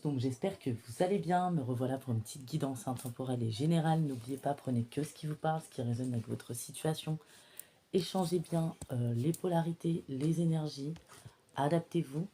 Donc j'espère que vous allez bien, me revoilà pour une petite guidance intemporelle et générale. N'oubliez pas, prenez que ce qui vous parle, ce qui résonne avec votre situation. Échangez bien les polarités, les énergies, adaptez-vous.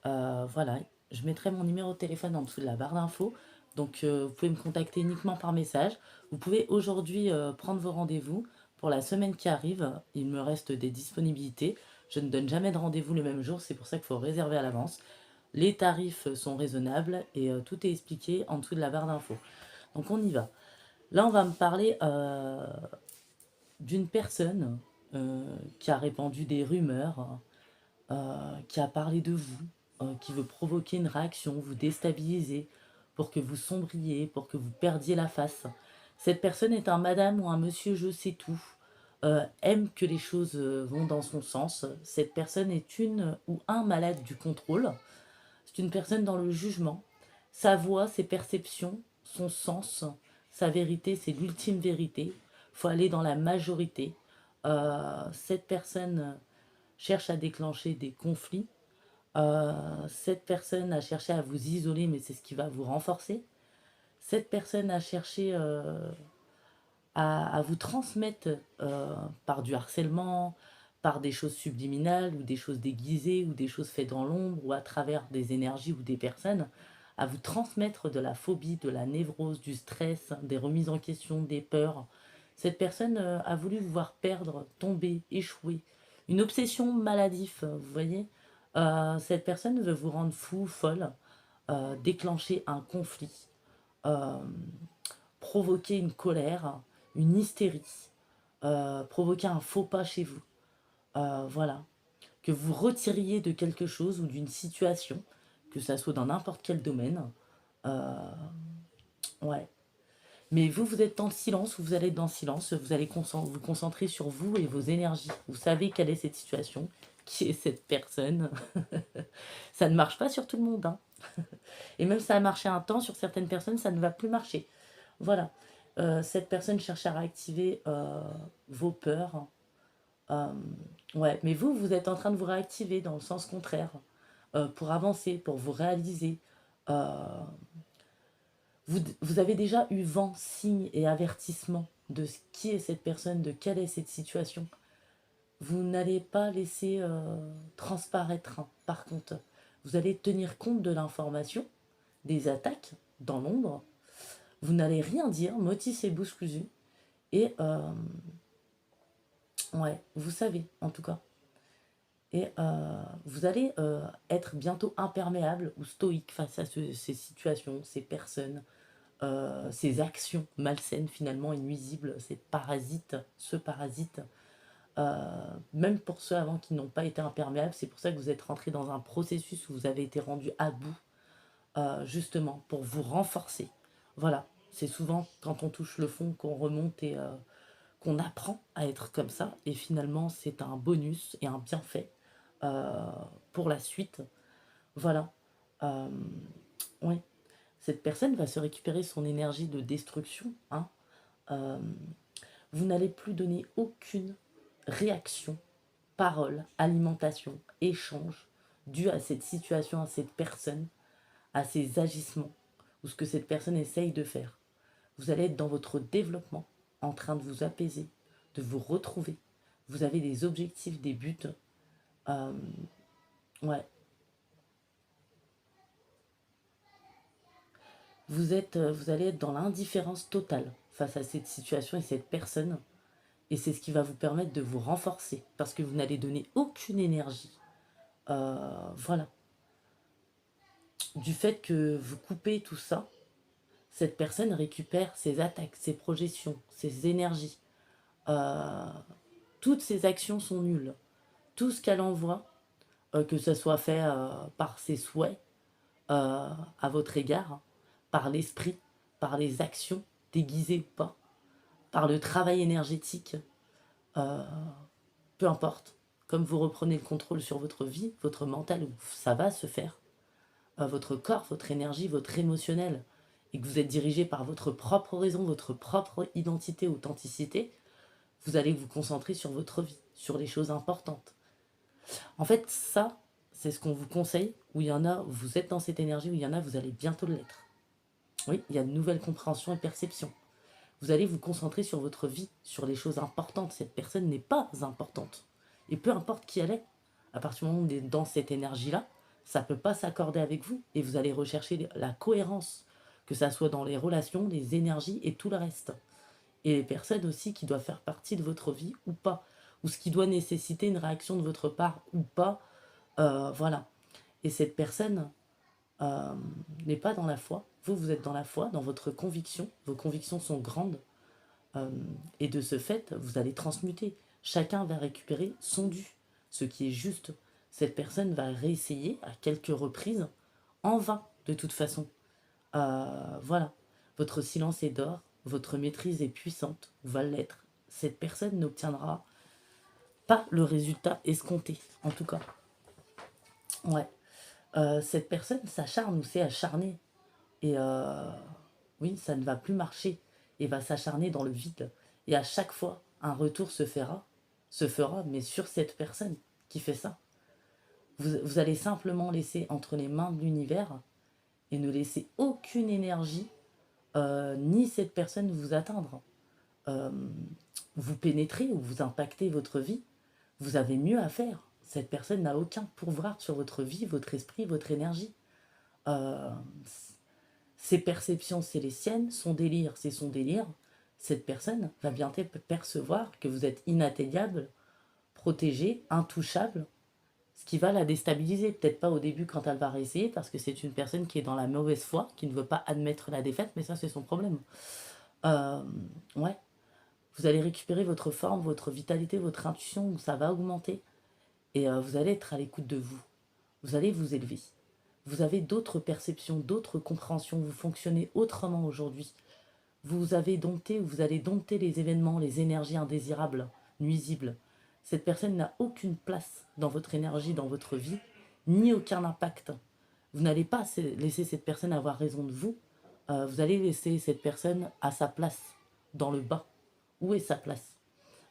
Voilà, je mettrai mon numéro de téléphone en dessous de la barre d'infos. Donc vous pouvez me contacter uniquement par message. Vous pouvez aujourd'hui prendre vos rendez-vous pour la semaine qui arrive. Il me reste des disponibilités. Je ne donne jamais de rendez-vous le même jour, c'est pour ça qu'il faut réserver à l'avance. Les tarifs sont raisonnables et tout est expliqué en dessous de la barre d'infos. Donc on y va. Là, on va me parler d'une personne qui a répandu des rumeurs, qui a parlé de vous, qui veut provoquer une réaction, vous déstabiliser pour que vous sombriez, pour que vous perdiez la face. Cette personne est un madame ou un monsieur je sais tout, aime que les choses vont dans son sens. Cette personne est une ou un malade du contrôle. C'est une personne dans le jugement. Sa voix, ses perceptions, son sens, sa vérité, c'est l'ultime vérité. Il faut aller dans la majorité. Cette personne cherche à déclencher des conflits. Cette personne a cherché à vous isoler, mais c'est ce qui va vous renforcer. Cette personne a cherché à vous transmettre par du harcèlement, par des choses subliminales ou des choses déguisées ou des choses faites dans l'ombre ou à travers des énergies ou des personnes, à vous transmettre de la phobie, de la névrose, du stress, des remises en question, des peurs. Cette personne a voulu vous voir perdre, tomber, échouer. Une obsession maladive, vous voyez. Cette personne veut vous rendre fou, folle, déclencher un conflit, euh, provoquer une colère, une hystérie, provoquer un faux pas chez vous. Voilà. Que vous retiriez de quelque chose ou d'une situation, que ça soit dans n'importe quel domaine. Euh, ouais. Mais vous, vous êtes dans le silence, ou vous allez être dans le silence, vous allez vous concentrer sur vous et vos énergies. Vous savez quelle est cette situation, qui est cette personne. Ça ne marche pas sur tout le monde, hein. Et même ça a marché un temps, sur certaines personnes, ça ne va plus marcher. Voilà. Cette personne cherche à réactiver vos peurs. Euh, ouais, mais vous, vous êtes en train de vous réactiver dans le sens contraire pour avancer, pour vous réaliser. Euh, vous avez déjà eu vent, signe et avertissement de ce qui est cette personne, de quelle est cette situation. Vous n'allez pas laisser transparaître, hein. Par contre, vous allez tenir compte de l'information, des attaques dans l'ombre. Vous n'allez rien dire, motus et bouche cousue. Et ouais, vous savez en tout cas. Et vous allez être bientôt imperméable ou stoïque face à ces situations, ces personnes, ces actions malsaines finalement et nuisibles, ces parasites, ce parasite. Même pour ceux avant qui n'ont pas été imperméables, c'est pour ça que vous êtes rentré dans un processus où vous avez été rendu à bout, justement, pour vous renforcer. Voilà, c'est souvent quand on touche le fond qu'on remonte et qu'on apprend à être comme ça. Et finalement, c'est un bonus et un bienfait euh, pour la suite. Voilà. Euh, oui. Cette personne va se récupérer son énergie de destruction, hein. Euh, vous n'allez plus donner aucune réaction, parole, alimentation, échange dû à cette situation, à cette personne, à ses agissements ou ce que cette personne essaye de faire. Vous allez être dans votre développement, en train de vous apaiser, de vous retrouver. Vous avez des objectifs, des buts. Euh, ouais. Vous allez être dans l'indifférence totale face à cette situation et cette personne. Et c'est ce qui va vous permettre de vous renforcer parce que vous n'allez donner aucune énergie. Voilà. Du fait que vous coupez tout ça, cette personne récupère ses attaques, ses projections, ses énergies. Euh, Toutes ses actions sont nulles. Tout ce qu'elle envoie, que ce soit fait par ses souhaits à votre égard, par l'esprit, par les actions, déguisées ou pas, par le travail énergétique, euh, peu importe. Comme vous reprenez le contrôle sur votre vie, votre mental, ça va se faire, votre corps, votre énergie, votre émotionnel, et que vous êtes dirigé par votre propre raison, votre propre identité, authenticité, vous allez vous concentrer sur votre vie, sur les choses importantes. En fait, ça, c'est ce qu'on vous conseille, où il y en a, vous êtes dans cette énergie, où il y en a, vous allez bientôt l'être. Oui, il y a de nouvelles compréhensions et perceptions. Vous allez vous concentrer sur votre vie, sur les choses importantes. Cette personne n'est pas importante. Et peu importe qui elle est, à partir du moment où on est dans cette énergie-là, ça ne peut pas s'accorder avec vous. Et vous allez rechercher la cohérence, que ça soit dans les relations, les énergies et tout le reste. Et les personnes aussi qui doivent faire partie de votre vie ou pas. Ou ce qui doit nécessiter une réaction de votre part ou pas. Voilà. Et cette personne euh, n'est pas dans la foi. Vous, vous êtes dans la foi, dans votre conviction. Vos convictions sont grandes. Euh, et de ce fait, vous allez transmuter. Chacun va récupérer son dû, ce qui est juste. Cette personne va réessayer à quelques reprises, en vain de toute façon. Voilà, votre silence est d'or, votre maîtrise est puissante, ou va l'être. Cette personne n'obtiendra pas le résultat escompté, en tout cas. Ouais. Cette personne s'acharne ou s'est acharnée. Et oui, ça ne va plus marcher. Et va s'acharner dans le vide. Et à chaque fois, un retour se fera, mais sur cette personne qui fait ça. Vous allez simplement laisser entre les mains de l'univers et ne laisser aucune énergie ni cette personne vous atteindre. Euh, vous pénétrez ou vous impactez votre vie, vous avez mieux à faire. Cette personne n'a aucun pouvoir sur votre vie, votre esprit, votre énergie. Euh, ses perceptions, c'est les siennes, son délire, c'est son délire. Cette personne va bientôt percevoir que vous êtes inatteignable, protégé, intouchable, ce qui va la déstabiliser. Peut-être pas au début quand elle va réessayer, parce que c'est une personne qui est dans la mauvaise foi, qui ne veut pas admettre la défaite, mais ça c'est son problème. Euh, ouais, vous allez récupérer votre forme, votre vitalité, votre intuition, ça va augmenter. Et vous allez être à l'écoute de vous. Vous allez vous élever. Vous avez d'autres perceptions, d'autres compréhensions, vous fonctionnez autrement aujourd'hui. Vous avez dompté ou vous allez dompter les événements, les énergies indésirables, nuisibles. Cette personne n'a aucune place dans votre énergie, dans votre vie, ni aucun impact. Vous n'allez pas laisser cette personne avoir raison de vous. Vous allez laisser cette personne à sa place, dans le bas. Où est sa place?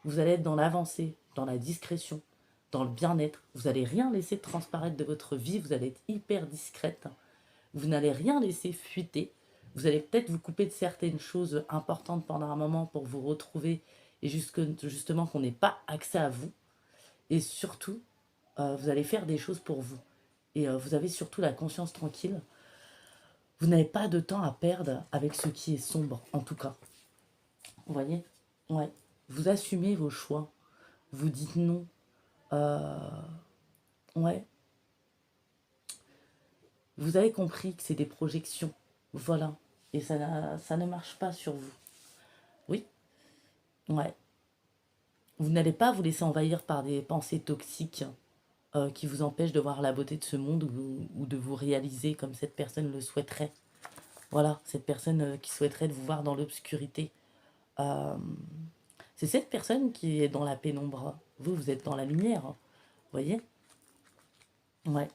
Vous allez être dans l'avancée, dans la discrétion, dans le bien-être. Vous n'allez rien laisser transparaître de votre vie. Vous allez être hyper discrète. Vous n'allez rien laisser fuiter. Vous allez peut-être vous couper de certaines choses importantes pendant un moment pour vous retrouver et justement qu'on n'ait pas accès à vous. Et surtout, vous allez faire des choses pour vous. Et vous avez surtout la conscience tranquille. Vous n'avez pas de temps à perdre avec ce qui est sombre, en tout cas. Vous voyez? Ouais. Vous assumez vos choix. Vous dites non. Euh, ouais. Vous avez compris que c'est des projections. Voilà. Et ça ne marche pas sur vous. Oui. Ouais. Vous n'allez pas vous laisser envahir par des pensées toxiques qui vous empêchent de voir la beauté de ce monde ou de vous réaliser comme cette personne le souhaiterait. Voilà, cette personne qui souhaiterait de vous voir dans l'obscurité. Euh, c'est cette personne qui est dans la pénombre. Vous, vous êtes dans la lumière. Vous voyez? Ouais.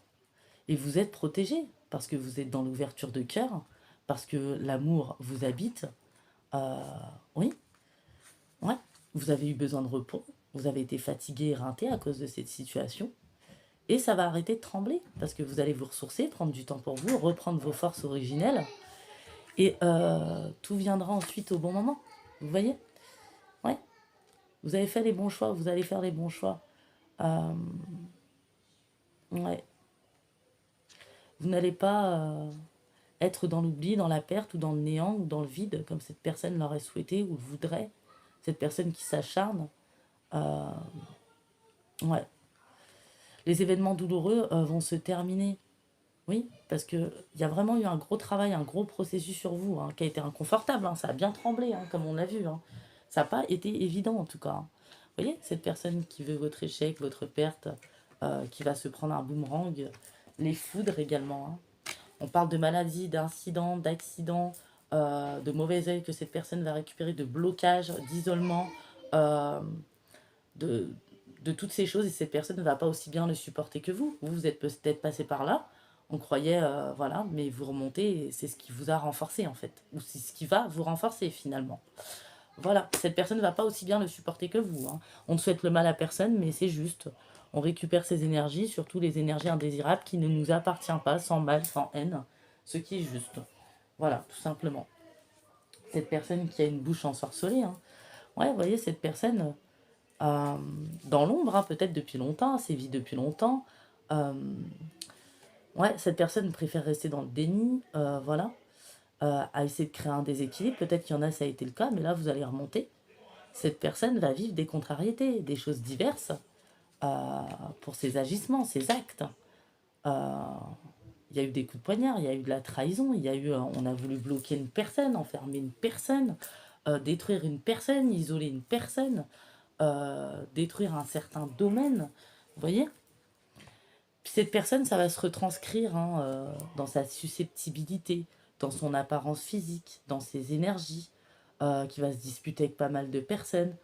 Et vous êtes protégé parce que vous êtes dans l'ouverture de cœur, parce que l'amour vous habite. Euh, oui, ouais. Vous avez eu besoin de repos, vous avez été fatigué, éreinté à cause de cette situation. Et ça va arrêter de trembler parce que vous allez vous ressourcer, prendre du temps pour vous, reprendre vos forces originelles. Et tout viendra ensuite au bon moment. Vous voyez? Ouais. Vous avez fait les bons choix, vous allez faire les bons choix. Euh, ouais. Vous n'allez pas être dans l'oubli, dans la perte ou dans le néant ou dans le vide comme cette personne l'aurait souhaité ou voudrait. Cette personne qui s'acharne. Euh, ouais. Les événements douloureux vont se terminer. Oui, parce qu'il y a vraiment eu un gros travail, un gros processus sur vous, hein, qui a été inconfortable. Hein, ça a bien tremblé, hein, comme on l'a vu. Hein. Ça n'a pas été évident, en tout cas. Hein. Vous voyez, cette personne qui veut votre échec, votre perte, qui va se prendre un boomerang, les foudres également. Hein. On parle de maladies, d'incidents, d'accidents, de mauvais œil que cette personne va récupérer, de blocage, d'isolement, euh, de, de toutes ces choses. Et cette personne ne va pas aussi bien le supporter que vous. Vous êtes peut-être passé par là. On croyait, voilà, mais vous remontez et c'est ce qui vous a renforcé en fait. Ou c'est ce qui va vous renforcer finalement. Voilà, cette personne ne va pas aussi bien le supporter que vous. Hein. On ne souhaite le mal à personne, mais c'est juste. On récupère ces énergies, surtout les énergies indésirables qui ne nous appartiennent pas, sans mal, sans haine, ce qui est juste. Voilà, tout simplement. Cette personne qui a une bouche ensorcelée, hein. Ouais, vous voyez, cette personne, euh, dans l'ombre, hein, peut-être depuis longtemps, sévit depuis longtemps. Euh, ouais, cette personne préfère rester dans le déni, voilà, à essayer de créer un déséquilibre. Peut-être qu'il y en a, ça a été le cas, mais là, vous allez remonter. Cette personne va vivre des contrariétés, des choses diverses euh, pour ses agissements, ses actes. Euh, il y a eu des coups de poignard, il y a eu de la trahison, il y a eu, on a voulu bloquer une personne, enfermer une personne, détruire une personne, isoler une personne, détruire un certain domaine. Vous voyez? Puis cette personne, ça va se retranscrire, hein, dans sa susceptibilité, dans son apparence physique, dans ses énergies, qui va se disputer avec pas mal de personnes.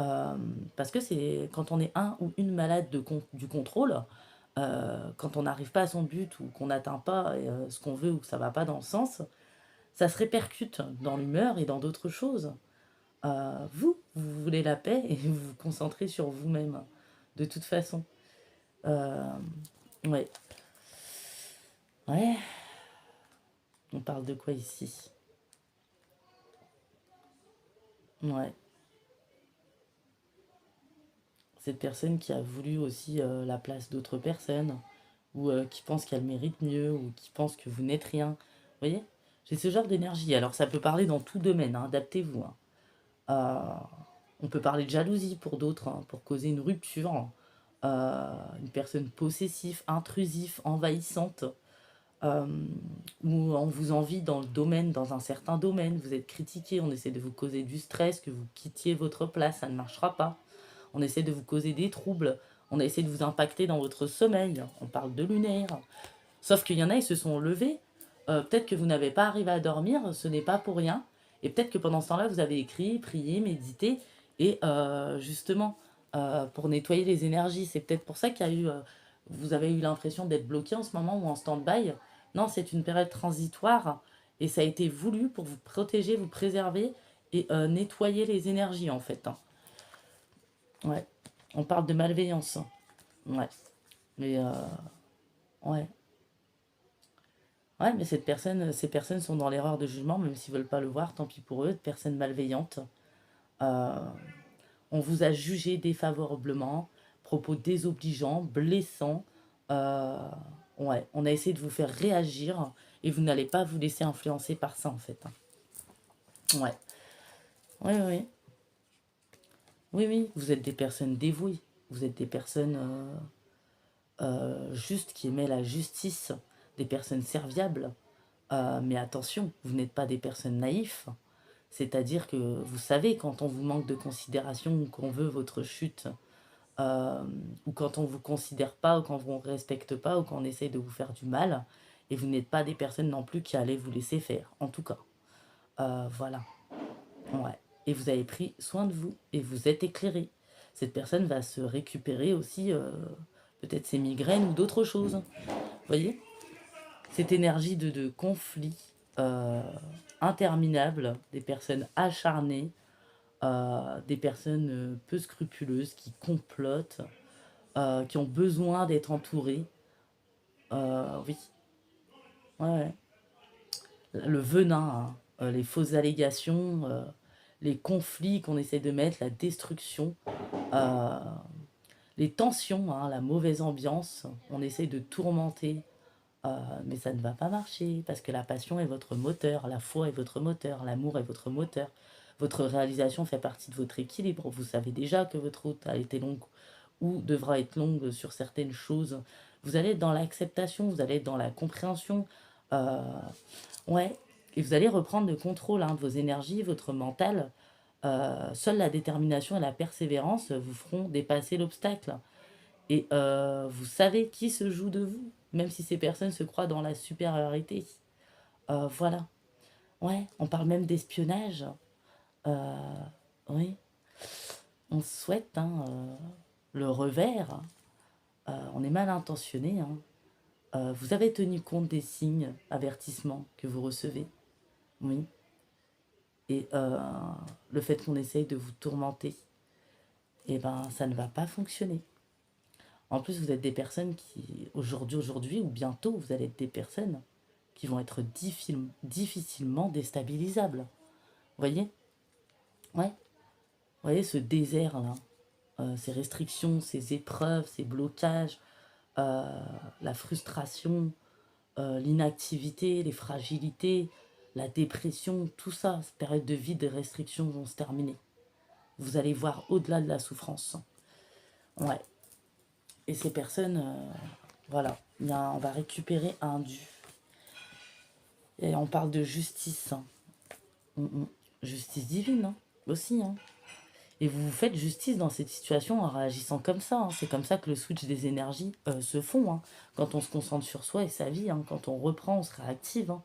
Euh, Parce que c'est quand on est un ou une malade du contrôle, quand on n'arrive pas à son but ou qu'on n'atteint pas ce qu'on veut ou que ça va pas dans le sens, ça se répercute dans l'humeur et dans d'autres choses. Vous voulez la paix et vous vous concentrez sur vous-même, de toute façon. Euh, ouais, ouais, on parle de quoi ici? Ouais, cette personne qui a voulu aussi la place d'autres personnes, ou qui pense qu'elle mérite mieux, ou qui pense que vous n'êtes rien. Vous voyez? J'ai ce genre d'énergie. Alors ça peut parler dans tout domaine, hein, adaptez-vous, hein. On peut parler de jalousie pour d'autres, hein, pour causer une rupture. Une personne possessive, intrusive, envahissante, euh, ou on vous envie dans le domaine, dans un certain domaine, vous êtes critiqué, on essaie de vous causer du stress, que vous quittiez votre place, ça ne marchera pas. On essaie de vous causer des troubles, on essaie de vous impacter dans votre sommeil, on parle de lunaire. Sauf qu'il y en a, ils se sont levés, peut-être que vous n'avez pas arrivé à dormir, ce n'est pas pour rien, et peut-être que pendant ce temps-là, vous avez écrit, prié, médité, et justement, pour nettoyer les énergies, c'est peut-être pour ça qu'il y a eu, vous avez eu l'impression d'être bloqué en ce moment ou en stand-by. Non, c'est une période transitoire, et ça a été voulu pour vous protéger, vous préserver, et nettoyer les énergies, en fait, hein. Ouais, on parle de malveillance, hein. Ouais, mais ouais. Ouais, mais ces personnes sont dans l'erreur de jugement, même s'ils veulent pas le voir, tant pis pour eux, de personnes malveillantes. Euh, on vous a jugé défavorablement, propos désobligeants, blessants. Euh, ouais, on a essayé de vous faire réagir et vous n'allez pas vous laisser influencer par ça, en fait, hein. Ouais, oui, oui, oui, oui, oui, vous êtes des personnes dévouées, vous êtes des personnes justes qui aimaient la justice, des personnes serviables. Mais attention, vous n'êtes pas des personnes naïfs. C'est-à-dire que vous savez quand on vous manque de considération ou qu'on veut votre chute, euh, ou quand on ne vous considère pas, ou quand on ne vous respecte pas, ou quand on essaye de vous faire du mal, et vous n'êtes pas des personnes non plus qui allaient vous laisser faire, en tout cas. Voilà. Ouais. Et vous avez pris soin de vous, et vous êtes éclairé. Cette personne va se récupérer aussi, peut-être ses migraines ou d'autres choses. Vous voyez? Cette énergie de conflit euh, interminable, des personnes acharnées, des personnes peu scrupuleuses qui complotent, qui ont besoin d'être entourées. Oui, ouais, ouais. Le venin, hein, les fausses allégations, les conflits qu'on essaie de mettre, la destruction, euh, les tensions, hein, la mauvaise ambiance. On essaie de tourmenter, mais ça ne va pas marcher parce que la passion est votre moteur, la foi est votre moteur, l'amour est votre moteur. Votre réalisation fait partie de votre équilibre. Vous savez déjà que votre route a été longue ou devra être longue sur certaines choses. Vous allez être dans l'acceptation, vous allez être dans la compréhension. Euh, ouais, et vous allez reprendre le contrôle, hein, de vos énergies, votre mental. Seule la détermination et la persévérance vous feront dépasser l'obstacle. Et vous savez qui se joue de vous, même si ces personnes se croient dans la supériorité. Voilà. Ouais, on parle même d'espionnage. Euh, oui, on souhaite, hein, le revers. On est mal intentionné, hein. Vous avez tenu compte des signes, avertissements que vous recevez. Oui. Et le fait qu'on essaye de vous tourmenter, eh ben, ça ne va pas fonctionner. En plus, vous êtes des personnes qui, aujourd'hui ou bientôt, vous allez être des personnes qui vont être difficilement déstabilisables. Vous voyez? Ouais. Vous voyez ce désert-là, ces restrictions, ces épreuves, ces blocages, euh, la frustration, l'inactivité, les fragilités, la dépression, tout ça, cette période de vide et restrictions vont se terminer. Vous allez voir au-delà de la souffrance. Ouais. Et ces personnes, voilà, on va récupérer un dû. Et on parle de justice. Mm, mm. Justice divine, hein, aussi. Hein. Et vous vous faites justice dans cette situation en réagissant comme ça. Hein. C'est comme ça que le switch des énergies se font. Hein. Quand on se concentre sur soi et sa vie, hein. Quand on reprend, on se réactive. Hein.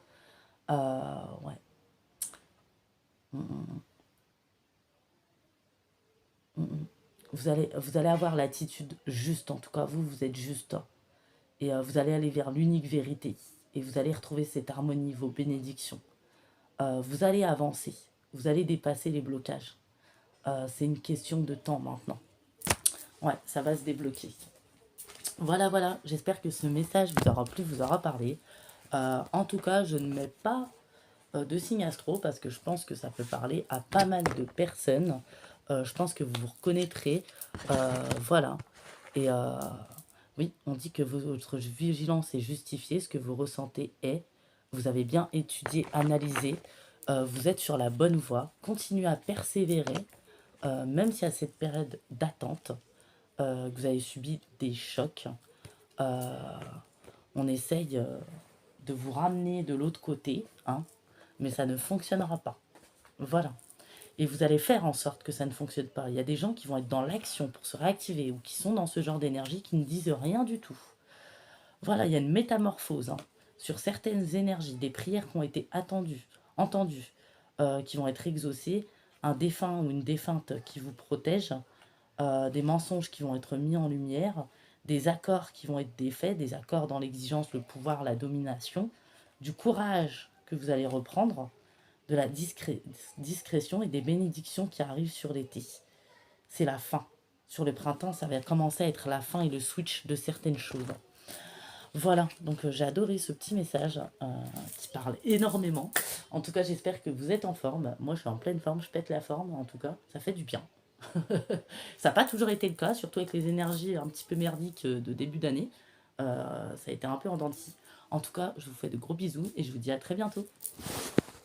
Ouais. Mm, mm, mm, mm. Vous allez avoir l'attitude juste, en tout cas vous, vous êtes juste. Et vous allez aller vers l'unique vérité. Et vous allez retrouver cette harmonie, vos bénédictions. Vous allez avancer. Vous allez dépasser les blocages. C'est une question de temps maintenant. Ouais, ça va se débloquer. Voilà, voilà. J'espère que ce message vous aura plu, vous aura parlé. En tout cas, je ne mets pas de signe astro parce que je pense que ça peut parler à pas mal de personnes. Je pense que vous vous reconnaîtrez. Voilà. Et oui, on dit que votre vigilance est justifiée, ce que vous ressentez est. Vous avez bien étudié, analysé. Vous êtes sur la bonne voie. Continuez à persévérer, même si à cette période d'attente, que vous avez subi des chocs. Euh, on essaye de vous ramener de l'autre côté, hein, mais ça ne fonctionnera pas. Voilà. Et vous allez faire en sorte que ça ne fonctionne pas. Il y a des gens qui vont être dans l'action pour se réactiver ou qui sont dans ce genre d'énergie qui ne disent rien du tout. Voilà, il y a une métamorphose hein, sur certaines énergies, des prières qui ont été entendues, qui vont être exaucées, un défunt ou une défunte qui vous protège, des mensonges qui vont être mis en lumière, des accords qui vont être défaits, des accords dans l'exigence, le pouvoir, la domination, du courage que vous allez reprendre, de la discrétion et des bénédictions qui arrivent sur l'été. C'est la fin. Sur le printemps, ça va commencer à être la fin et le switch de certaines choses. Voilà, donc j'ai adoré ce petit message qui parle énormément. En tout cas, j'espère que vous êtes en forme. Moi, je suis en pleine forme, je pète la forme. En tout cas, ça fait du bien. Ça n'a pas toujours été le cas, surtout avec les énergies un petit peu merdiques de début d'année. Ça a été un peu en dents de scie. En tout cas, je vous fais de gros bisous et je vous dis à très bientôt.